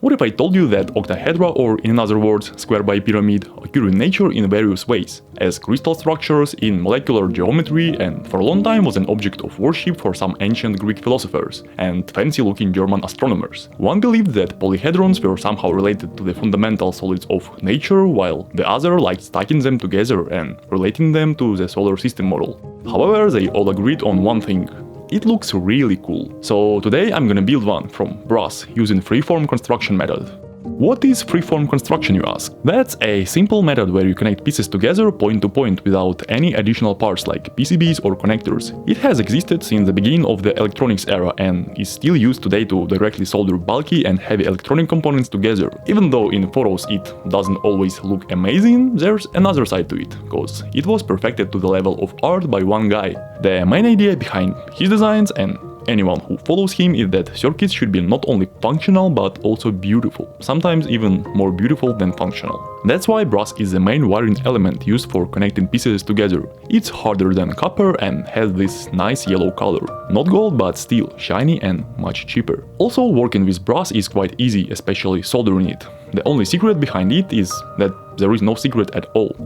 What if I told you that octahedra, or in other words, square bipyramid, occur in nature in various ways, as crystal structures in molecular geometry, and for a long time was an object of worship for some ancient Greek philosophers and fancy-looking German astronomers. One believed that polyhedrons were somehow related to the fundamental solids of nature, while the other liked stacking them together and relating them to the solar system model. However, they all agreed on one thing. It looks really cool. So today I'm gonna build one from brass using freeform construction method. What is freeform construction, you ask? That's a simple method where you connect pieces together point to point without any additional parts like PCBs or connectors. It has existed since the beginning of the electronics era and is still used today to directly solder bulky and heavy electronic components together. Even though in photos it doesn't always look amazing, there's another side to it, cause it was perfected to the level of art by one guy. The main idea behind his designs and anyone who follows him is that circuits should be not only functional but also beautiful, sometimes even more beautiful than functional. That's why brass is the main wiring element used for connecting pieces together. It's harder than copper and has this nice yellow color. Not gold, but still shiny and much cheaper. Also, working with brass is quite easy, especially soldering it. The only secret behind it is that there is no secret at all.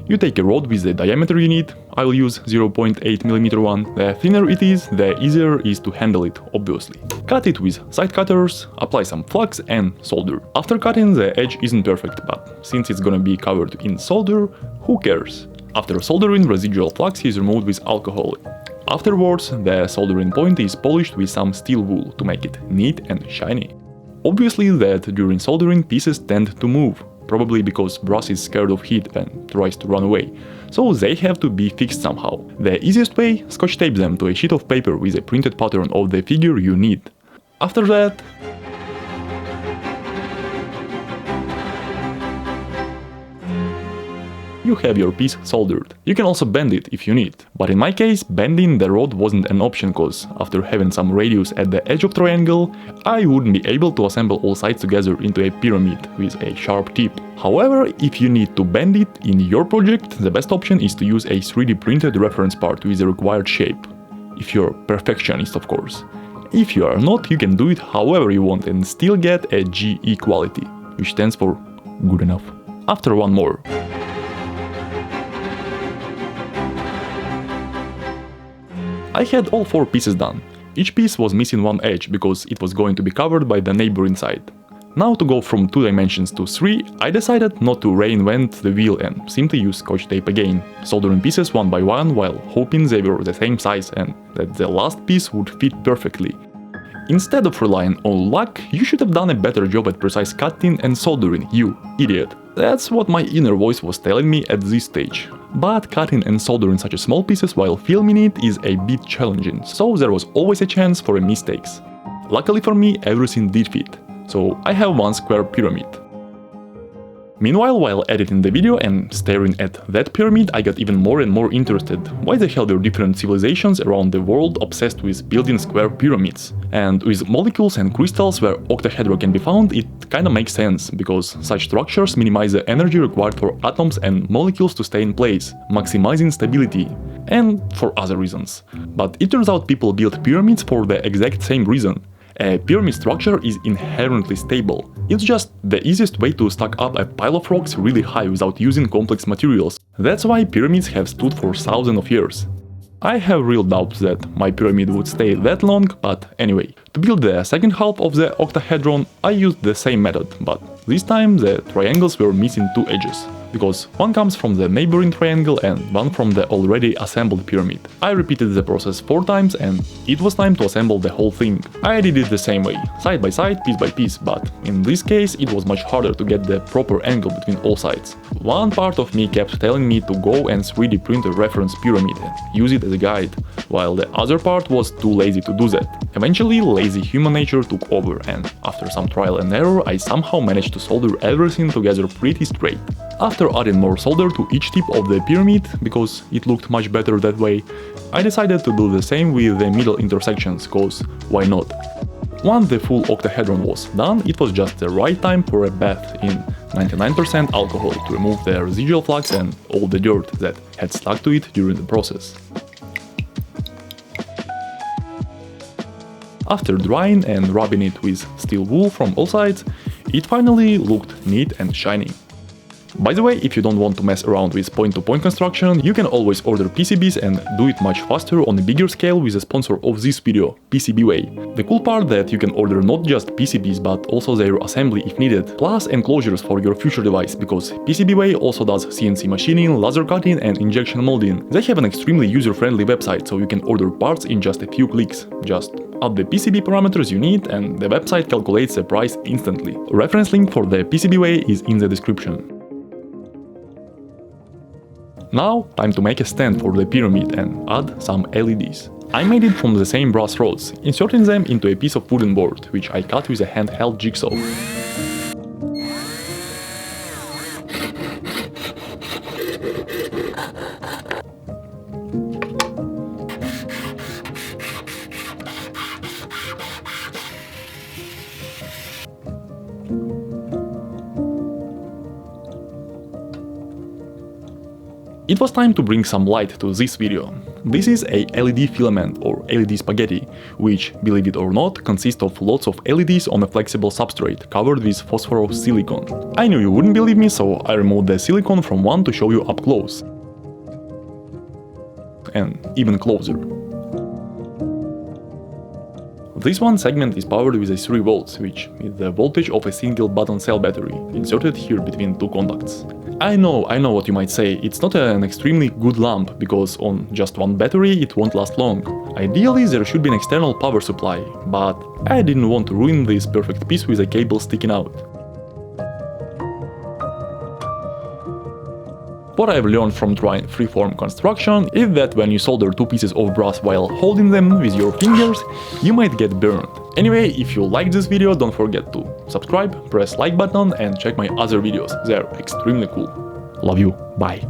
You take a rod with the diameter you need. I will use 0.8mm one. The thinner it is, the easier it is to handle it, obviously. Cut it with side cutters, apply some flux and solder. After cutting, the edge isn't perfect, but since it's gonna be covered in solder, who cares? After soldering, residual flux is removed with alcohol. Afterwards, the soldering point is polished with some steel wool to make it neat and shiny. Obviously that during soldering pieces tend to move, probably because brass is scared of heat and tries to run away, so they have to be fixed somehow. The easiest way? Scotch tape them to a sheet of paper with a printed pattern of the figure you need. After that, you have your piece soldered. You can also bend it if you need, but in my case, bending the rod wasn't an option cause after having some radius at the edge of triangle, I wouldn't be able to assemble all sides together into a pyramid with a sharp tip. However, if you need to bend it in your project, the best option is to use a 3D printed reference part with the required shape. If you're a perfectionist, of course. If you are not, you can do it however you want and still get a GE quality, which stands for good enough. After one more. I had all 4 pieces done. Each piece was missing one edge because it was going to be covered by the neighboring side. Now to go from 2 dimensions to 3, I decided not to reinvent the wheel and simply use scotch tape again, soldering pieces one by one while hoping they were the same size and that the last piece would fit perfectly. Instead of relying on luck, you should have done a better job at precise cutting and soldering, you idiot. That's what my inner voice was telling me at this stage. But cutting and soldering such a small pieces while filming it is a bit challenging, so there was always a chance for mistakes. Luckily for me, everything did fit, so I have one square pyramid. Meanwhile, while editing the video and staring at that pyramid, I got even more and more interested. Why the hell were different civilizations around the world obsessed with building square pyramids? And with molecules and crystals where octahedra can be found, it kinda makes sense, because such structures minimize the energy required for atoms and molecules to stay in place, maximizing stability, and for other reasons. But it turns out people build pyramids for the exact same reason. A pyramid structure is inherently stable. It's just the easiest way to stack up a pile of rocks really high without using complex materials. That's why pyramids have stood for thousands of years. I have real doubts that my pyramid would stay that long, but anyway. To build the second half of the octahedron, I used the same method, but this time the triangles were missing 2 edges, because one comes from the neighboring triangle and one from the already assembled pyramid. I repeated the process 4 times and it was time to assemble the whole thing. I did it the same way, side by side, piece by piece, but in this case it was much harder to get the proper angle between all sides. One part of me kept telling me to go and 3D print a reference pyramid and use it as a guide, while the other part was too lazy to do that. Eventually, lazy human nature took over, and after some trial and error, I somehow managed to solder everything together pretty straight. After adding more solder to each tip of the pyramid, because it looked much better that way, I decided to do the same with the middle intersections, cause why not? Once the full octahedron was done, it was just the right time for a bath in 99% alcohol to remove the residual flux and all the dirt that had stuck to it during the process. After drying and rubbing it with steel wool from all sides, It finally looked neat and shiny. By the way, if you don't want to mess around with point-to-point construction, you can always order PCBs and do it much faster on a bigger scale with the sponsor of this video, PCBWay. The cool part that you can order not just PCBs but also their assembly if needed, plus enclosures for your future device, because PCBWay also does CNC machining, laser cutting and injection molding. They have an extremely user-friendly website, so you can order parts in just a few clicks. Just add the PCB parameters you need and the website calculates the price instantly. Reference link for the PCBWay is in the description. Now, time to make a stand for the pyramid and add some LEDs. I made it from the same brass rods, inserting them into a piece of wooden board, which I cut with a handheld jigsaw. It was time to bring some light to this video. This is a LED filament or LED spaghetti, which, believe it or not, consists of lots of LEDs on a flexible substrate covered with phosphorus silicon. I knew you wouldn't believe me, so I removed the silicon from one to show you up close. And even closer. This one segment is powered with a 3 volts, which is the voltage of a single button cell battery, inserted here between 2 contacts. I know what you might say, it's not an extremely good lamp, because on just one battery it won't last long. Ideally there should be an external power supply, but I didn't want to ruin this perfect piece with a cable sticking out. What I've learned from trying freeform construction is that when you solder 2 pieces of brass while holding them with your fingers, you might get burned. Anyway, if you liked this video, don't forget to subscribe, press like button and check my other videos, they're extremely cool. Love you, bye.